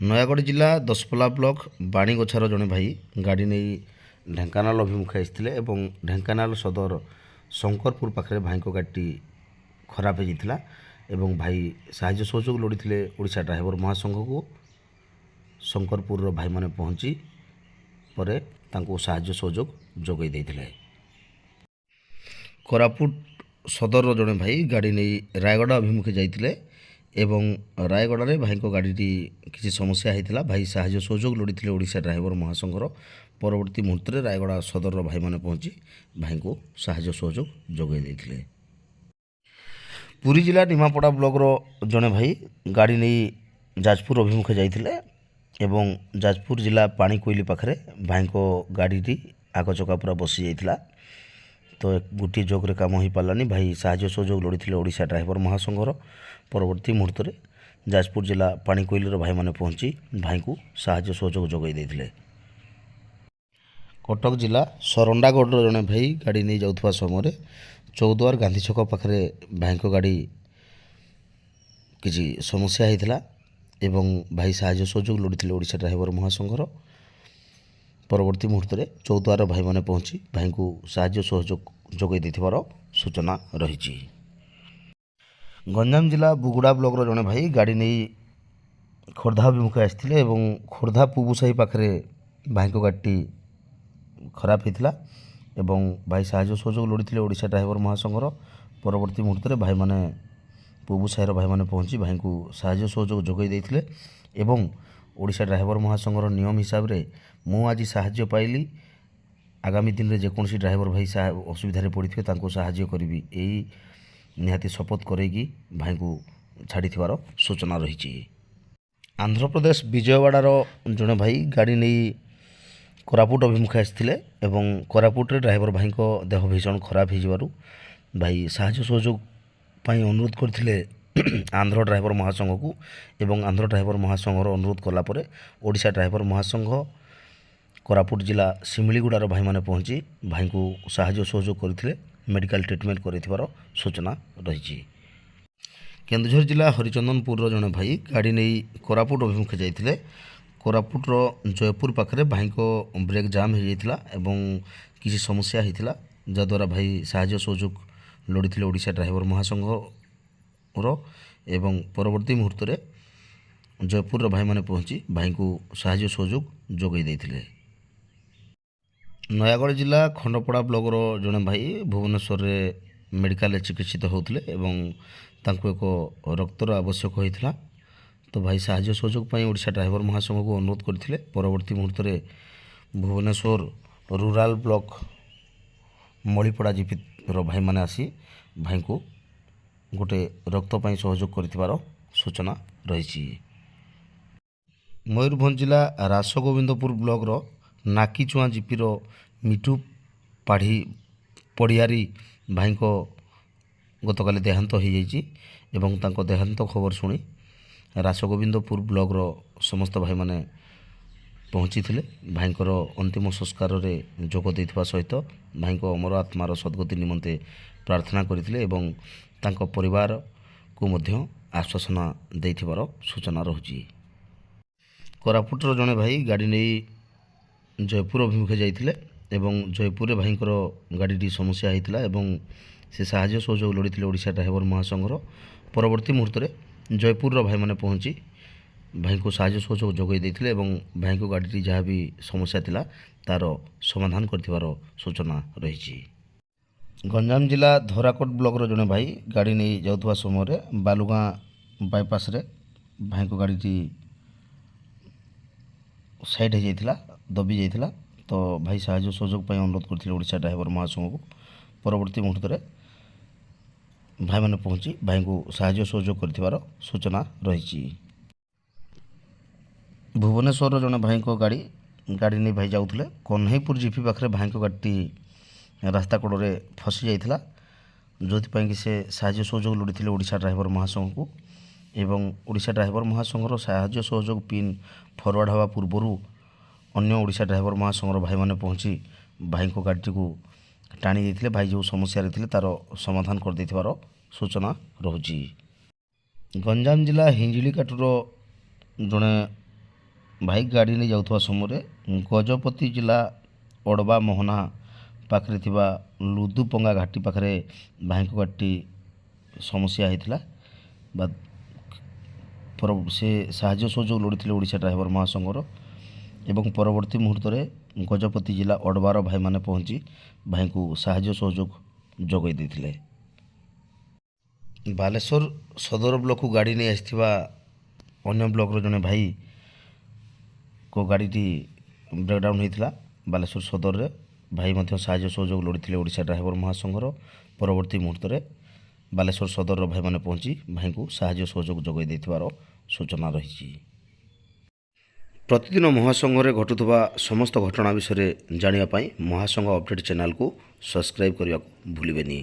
ନୟାଗଡ଼ ଜିଲ୍ଲା ଦଶପଲ୍ଲା ବ୍ଲକ ବାଣୀଗୋଛାର ଜଣେ ଭାଇ ଗାଡ଼ି ନେଇ ଢେଙ୍କାନାଳ ଅଭିମୁଖେ ଆସିଥିଲେ ଏବଂ ଢେଙ୍କାନାଳ ସଦର ଶଙ୍କରପୁର ପାଖରେ ଭାଇଙ୍କ ଗାଡ଼ିଟି ଖରାପ ହୋଇଯାଇଥିଲା ଏବଂ ଭାଇ ସାହାଯ୍ୟ ସହଯୋଗ ଲୋଡ଼ିଥିଲେ ଓଡ଼ିଶା ଡ୍ରାଇଭର ମହାସଂଘକୁ। ଶଙ୍କରପୁରର ଭାଇମାନେ ପହଞ୍ଚି ପରେ ତାଙ୍କୁ ସାହାଯ୍ୟ ସହଯୋଗ ଯୋଗାଇ ଦେଇଥିଲେ। କୋରାପୁଟ ସଦରର ଜଣେ ଭାଇ ଗାଡ଼ି ନେଇ ରାୟଗଡ଼ା ଅଭିମୁଖେ ଯାଇଥିଲେ ଏବଂ ରାୟଗଡ଼ାରେ ଭାଇଙ୍କ ଗାଡ଼ିଟି କିଛି ସମସ୍ୟା ହୋଇଥିଲା। ଭାଇ ସାହାଯ୍ୟ ସହଯୋଗ ଲୋଡ଼ିଥିଲେ ଓଡ଼ିଶା ଡ୍ରାଇଭର ମହାସଂଘର। ପରବର୍ତ୍ତୀ ମୁହୂର୍ତ୍ତରେ ରାୟଗଡ଼ା ସଦରର ଭାଇମାନେ ପହଞ୍ଚି ଭାଇଙ୍କୁ ସାହାଯ୍ୟ ସହଯୋଗ ଯୋଗାଇ ଦେଇଥିଲେ। ପୁରୀ ଜିଲ୍ଲା ନିମାପଡ଼ା ବ୍ଲକର ଜଣେ ଭାଇ ଗାଡ଼ି ନେଇ ଯାଜପୁର ଅଭିମୁଖେ ଯାଇଥିଲେ ଏବଂ ଯାଜପୁର ଜିଲ୍ଲା ପାଣିକୋଇଲି ପାଖରେ ଭାଇଙ୍କ ଗାଡ଼ିଟି ଆଗ ଚକା ପୁରା ବସି ଯାଇଥିଲା। ତ ଗୋଟିଏ ଜୋକ୍ରେ କାମ ହୋଇପାରିଲାନି। ଭାଇ ସାହାଯ୍ୟ ସହଯୋଗ ଲୋଡ଼ିଥିଲେ ଓଡ଼ିଶା ଡ୍ରାଇଭର ମହାସଂଘର। ପରବର୍ତ୍ତୀ ମୁହୂର୍ତ୍ତରେ ଯାଜପୁର ଜିଲ୍ଲା ପାଣିକୋଇଲିର ଭାଇମାନେ ପହଞ୍ଚି ଭାଇଙ୍କୁ ସାହାଯ୍ୟ ସହଯୋଗ ଯୋଗାଇ ଦେଇଥିଲେ। କଟକ ଜିଲ୍ଲା ସରଣ୍ଡାଗଡ଼ର ଜଣେ ଭାଇ ଗାଡ଼ି ନେଇ ଯାଉଥିବା ସମୟରେ ଚୌଦ୍ୱାର ଗାନ୍ଧୀ ଛକ ପାଖରେ ଭାଇଙ୍କ ଗାଡ଼ି କିଛି ସମସ୍ୟା ହୋଇଥିଲା ଏବଂ ଭାଇ ସାହାଯ୍ୟ ସହଯୋଗ ଲୋଡ଼ିଥିଲେ ଓଡ଼ିଶା ଡ୍ରାଇଭର ମହାସଂଘର। ପରବର୍ତ୍ତୀ ମୁହୂର୍ତ୍ତରେ ଚୌଦ୍ୱାର ଭାଇମାନେ ପହଞ୍ଚି ଭାଇଙ୍କୁ ସାହାଯ୍ୟ ସହଯୋଗ ଯୋଗାଇ ଦେଇଥିବାର ସୂଚନା ରହିଛି। ଗଞ୍ଜାମ ଜିଲ୍ଲା ବୁଗୁଡ଼ା ବ୍ଲକର ଜଣେ ଭାଇ ଗାଡ଼ି ନେଇ ଖୋର୍ଦ୍ଧା ଅଭିମୁଖେ ଆସିଥିଲେ ଏବଂ ଖୋର୍ଦ୍ଧା ପୁବୁସାହି ପାଖରେ ଭାଇଙ୍କ ଗାଡ଼ିଟି ଖରାପ ହୋଇଥିଲା ଏବଂ ଭାଇ ସାହାଯ୍ୟ ସହଯୋଗ ଲୋଡ଼ିଥିଲେ ଓଡ଼ିଶା ଡ୍ରାଇଭର ମହାସଂଘର। ପରବର୍ତ୍ତୀ ମୁହୂର୍ତ୍ତରେ ଭାଇମାନେ ପୁବୁସାହିର ଭାଇମାନେ ପହଞ୍ଚି ଭାଇଙ୍କୁ ସାହାଯ୍ୟ ସହଯୋଗ ଯୋଗାଇ ଦେଇଥିଲେ ଏବଂ ଓଡ଼ିଶା ଡ୍ରାଇଭର ମହାସଂଘର ନିୟମ ହିସାବରେ ମୁଁ ଆଜି ସାହାଯ୍ୟ ପାଇଲି, ଆଗାମୀ ଦିନରେ ଯେକୌଣସି ଡ୍ରାଇଭର ଭାଇ ଅସୁବିଧାରେ ପଡ଼ିଥିବେ ତାଙ୍କୁ ସାହାଯ୍ୟ କରିବି, ଏହି ନିହାତି ଶପଥ କରେଇକି ଭାଇଙ୍କୁ ଛାଡ଼ିଥିବାର ସୂଚନା ରହିଛି। ଆନ୍ଧ୍ରପ୍ରଦେଶ ବିଜୟୱାଡ଼ାର ଜଣେ ଭାଇ ଗାଡ଼ି ନେଇ କୋରାପୁଟ ଅଭିମୁଖେ ଆସିଥିଲେ ଏବଂ କୋରାପୁଟରେ ଡ୍ରାଇଭର ଭାଇଙ୍କ ଦେହ ଭୀଷଣ ଖରାପ ହୋଇଯିବାରୁ ଭାଇ ସାହାଯ୍ୟ ସହଯୋଗ ପାଇଁ ଅନୁରୋଧ କରିଥିଲେ ଆନ୍ଧ୍ର ଡ୍ରାଇଭର ମହାସଂଘକୁ ଏବଂ ଆନ୍ଧ୍ର ଡ୍ରାଇଭର ମହାସଂଘର ଅନୁରୋଧ କଲା ପରେ ଓଡ଼ିଶା ଡ୍ରାଇଭର ମହାସଂଘ କୋରାପୁଟ ଜିଲ୍ଲା ଶିମିଳିଗୁଡ଼ାର ଭାଇମାନେ ପହଞ୍ଚି ଭାଇଙ୍କୁ ସାହାଯ୍ୟ ସହଯୋଗ କରିଥିଲେ, ମେଡ଼ିକାଲ ଟ୍ରିଟମେଣ୍ଟ କରିଥିବାର ସୂଚନା ରହିଛି। କେନ୍ଦୁଝର ଜିଲ୍ଲା ହରିଚନ୍ଦନପୁରର ଜଣେ ଭାଇ ଗାଡ଼ି ନେଇ କୋରାପୁଟ ଅଭିମୁଖେ ଯାଇଥିଲେ। କୋରାପୁଟର ଜୟପୁର ପାଖରେ ଭାଇଙ୍କ ବ୍ରେକ୍ ଜାମ୍ ହୋଇଯାଇଥିଲା ଏବଂ କିଛି ସମସ୍ୟା ହୋଇଥିଲା, ଯାହାଦ୍ୱାରା ଭାଇ ସାହାଯ୍ୟ ସହଯୋଗ ଲୋଡ଼ିଥିଲେ ଓଡ଼ିଶା ଡ୍ରାଇଭର ମହାସଂଘର ଏବଂ ପରବର୍ତ୍ତୀ ମୁହୂର୍ତ୍ତରେ ଜୟପୁରର ଭାଇମାନେ ପହଞ୍ଚି ଭାଇଙ୍କୁ ସାହାଯ୍ୟ ସହଯୋଗ ଯୋଗାଇ ଦେଇଥିଲେ। ନୟାଗଡ଼ ଜିଲ୍ଲା ଖଣ୍ଡପଡ଼ା ବ୍ଲକର ଜଣେ ଭାଇ ଭୁବନେଶ୍ୱରରେ ମେଡ଼ିକାଲରେ ଚିକିତ୍ସିତ ହେଉଥିଲେ ଏବଂ ତାଙ୍କୁ ଏକ ରକ୍ତର ଆବଶ୍ୟକ ହୋଇଥିଲା। ତ ଭାଇ ସାହାଯ୍ୟ ସହଯୋଗ ପାଇଁ ଓଡ଼ିଶା ଡ୍ରାଇଭର ମହାସଂଘକୁ ଅନୁରୋଧ କରିଥିଲେ। ପରବର୍ତ୍ତୀ ମୁହୂର୍ତ୍ତରେ ଭୁବନେଶ୍ୱର ରୁରାଲ ବ୍ଲକ ମଳିପଡ଼ା ଜିପିର ଭାଇମାନେ ଆସି ଭାଇଙ୍କୁ ଗୋଟେ ରକ୍ତ ପାଇଁ ସହଯୋଗ କରିଥିବାର ସୂଚନା ରହିଛି। ମୟୂରଭଞ୍ଜ ଜିଲ୍ଲା ରାସଗୋବିନ୍ଦପୁର ବ୍ଲକର ନାକିଚୁଆଁ ଜିପିର ମିଠୁ ପଡ଼ିଆରୀ ଭାଇଙ୍କ ଗତକାଲି ଦେହାନ୍ତ ହୋଇଯାଇଛି ଏବଂ ତାଙ୍କ ଦେହାନ୍ତ ଖବର ଶୁଣି ରାସଗୋବିନ୍ଦପୁର ବ୍ଲକର ସମସ୍ତ ଭାଇମାନେ ପହଞ୍ଚିଥିଲେ। ଭାଇଙ୍କର ଅନ୍ତିମ ସଂସ୍କାରରେ ଯୋଗ ଦେଇଥିବା ସହିତ ଭାଇଙ୍କ ଅମର ଆତ୍ମାର ସଦ୍ଗତି ନିମନ୍ତେ ପ୍ରାର୍ଥନା କରିଥିଲେ ଏବଂ ତାଙ୍କ ପରିବାରକୁ ମଧ୍ୟ ଆଶ୍ୱାସନା ଦେଇଥିବାର ସୂଚନା ରହୁଛି। କୋରାପୁଟର ଜଣେ ଭାଇ ଗାଡ଼ି ନେଇ ଜୟପୁର ଅଭିମୁଖେ ଯାଇଥିଲେ ଏବଂ ଜୟପୁରରେ ଭାଇଙ୍କର ଗାଡ଼ିଟି ସମସ୍ୟା ହୋଇଥିଲା ଏବଂ ସେ ସାହାଯ୍ୟ ସହଯୋଗ ଲୋଡ଼ିଥିଲେ ଓଡ଼ିଶା ଡ୍ରାଇଭର ମହାସଂଘର। ପରବର୍ତ୍ତୀ ମୁହୂର୍ତ୍ତରେ ଜୟପୁରର ଭାଇମାନେ ପହଞ୍ଚି ଭାଇଙ୍କୁ ସାହାଯ୍ୟ ସହଯୋଗ ଯୋଗାଇ ଦେଇଥିଲେ ଏବଂ ଭାଇଙ୍କ ଗାଡ଼ିଟି ଯାହା ବି ସମସ୍ୟା ଥିଲା ତା'ର ସମାଧାନ କରିଥିବାର ସୂଚନା ରହିଛି। ଗଞ୍ଜାମ ଜିଲ୍ଲା ଧରାକୋଟ ବ୍ଲକର ଜଣେ ଭାଇ ଗାଡ଼ି ନେଇ ଯାଉଥିବା ସମୟରେ ବାଲୁଗାଁ ବାଇପାସରେ ଭାଇଙ୍କ ଗାଡ଼ିଟି ସାଇଡ଼୍ ହୋଇଯାଇଥିଲା, ଦବି ଯାଇଥିଲା। ତ ଭାଇ ସାହାଯ୍ୟ ସହଯୋଗ ପାଇଁ ଅନୁରୋଧ କରିଥିଲେ ଓଡ଼ିଶା ଡ୍ରାଇଭର ମହାସଂଘକୁ। ପରବର୍ତ୍ତୀ ମୁହୂର୍ତ୍ତରେ ଭାଇମାନେ ପହଞ୍ଚି ଭାଇଙ୍କୁ ସାହାଯ୍ୟ ସହଯୋଗ କରିଥିବାର ସୂଚନା ରହିଛି। ଭୁବନେଶ୍ୱରର ଜଣେ ଭାଇଙ୍କ ଗାଡ଼ି ନେଇ ଭାଇ ଯାଉଥିଲେ। କହ୍ନେଇପୁର ଜିପି ପାଖରେ ଭାଇଙ୍କ ଗାଡ଼ିଟି ରାସ୍ତା କଡ଼ରେ ଫସି ଯାଇଥିଲା, ଯେଉଁଥିପାଇଁ କି ସେ ସାହାଯ୍ୟ ସହଯୋଗ ଲୋଡ଼ିଥିଲେ ଓଡ଼ିଶା ଡ୍ରାଇଭର ମହାସଂଘକୁ ଏବଂ ଓଡ଼ିଶା ଡ୍ରାଇଭର ମହାସଂଘର ସାହାଯ୍ୟ ସହଯୋଗ ପିନ୍ ଫରୱାର୍ଡ଼ ହେବା ପୂର୍ବରୁ ଅନ୍ୟ ଓଡ଼ିଶା ଡ୍ରାଇଭର ମହାସଂଘର ଭାଇମାନେ ପହଞ୍ଚି ଭାଇଙ୍କ ଗାଡ଼ିଟିକୁ ଟାଣି ଦେଇଥିଲେ। ଭାଇ ଯେଉଁ ସମସ୍ୟାରେ ଥିଲେ ତା'ର ସମାଧାନ କରିଦେଇଥିବାର ସୂଚନା ରହୁଛି। ଗଞ୍ଜାମ ଜିଲ୍ଲା ହିଞ୍ଜିଳିକାଟୁର ଜଣେ ଭାଇ ଗାଡ଼ି ନେଇ ଯାଉଥିବା ସମୟରେ ଗଜପତି ଜିଲ୍ଲା ଅଡ଼ବା ମୋହନା ପାଖରେ ଥିବା ଲୁଦୁପଙ୍ଗା ଘାଟି ପାଖରେ ଭାଇଙ୍କ ଗାଡ଼ିଟି ସମସ୍ୟା ହେଇଥିଲା ବା ସେ ସାହାଯ୍ୟ ସହଯୋଗ ଲୋଡ଼ିଥିଲେ ଓଡ଼ିଶା ଡ୍ରାଇଭର ମହାସଂଘର ଏବଂ ପରବର୍ତ୍ତୀ ମୁହୂର୍ତ୍ତରେ ଗଜପତି ଜିଲ୍ଲା ଅଡ଼ବାର ଭାଇମାନେ ପହଞ୍ଚି ଭାଇଙ୍କୁ ସାହାଯ୍ୟ ସହଯୋଗ ଯୋଗାଇ ଦେଇଥିଲେ। ବାଲେଶ୍ୱର ସଦର ବ୍ଲକକୁ ଗାଡ଼ି ନେଇ ଆସିଥିବା ଅନ୍ୟ ବ୍ଲକର ଜଣେ ଭାଇଙ୍କ ଗାଡ଼ିଟି ବ୍ରେକ୍ଡାଉନ୍ ହୋଇଥିଲା ବାଲେଶ୍ୱର ସଦରରେ। ଭାଇ ମଧ୍ୟ ସାହାଯ୍ୟ ସହଯୋଗ ଲୋଡ଼ିଥିଲେ ଓଡ଼ିଶା ଡ୍ରାଇଭର ମହାସଂଘର। ପରବର୍ତ୍ତୀ ମୁହୂର୍ତ୍ତରେ ବାଲେଶ୍ୱର ସଦରର ଭାଇମାନେ ପହଞ୍ଚି ଭାଇଙ୍କୁ ସାହାଯ୍ୟ ସହଯୋଗ ଯୋଗାଇ ଦେଇଥିବାର ସୂଚନା ରହିଛି। ପ୍ରତିଦିନ ମହାସଂଘରେ ଘଟୁଥିବା ସମସ୍ତ ଘଟଣା ବିଷୟରେ ଜାଣିବା ପାଇଁ ମହାସଂଘ ଅପଡେଟ୍ ଚ୍ୟାନେଲକୁ ସବସ୍କ୍ରାଇବ୍ କରିବାକୁ ଭୁଲିବେନି।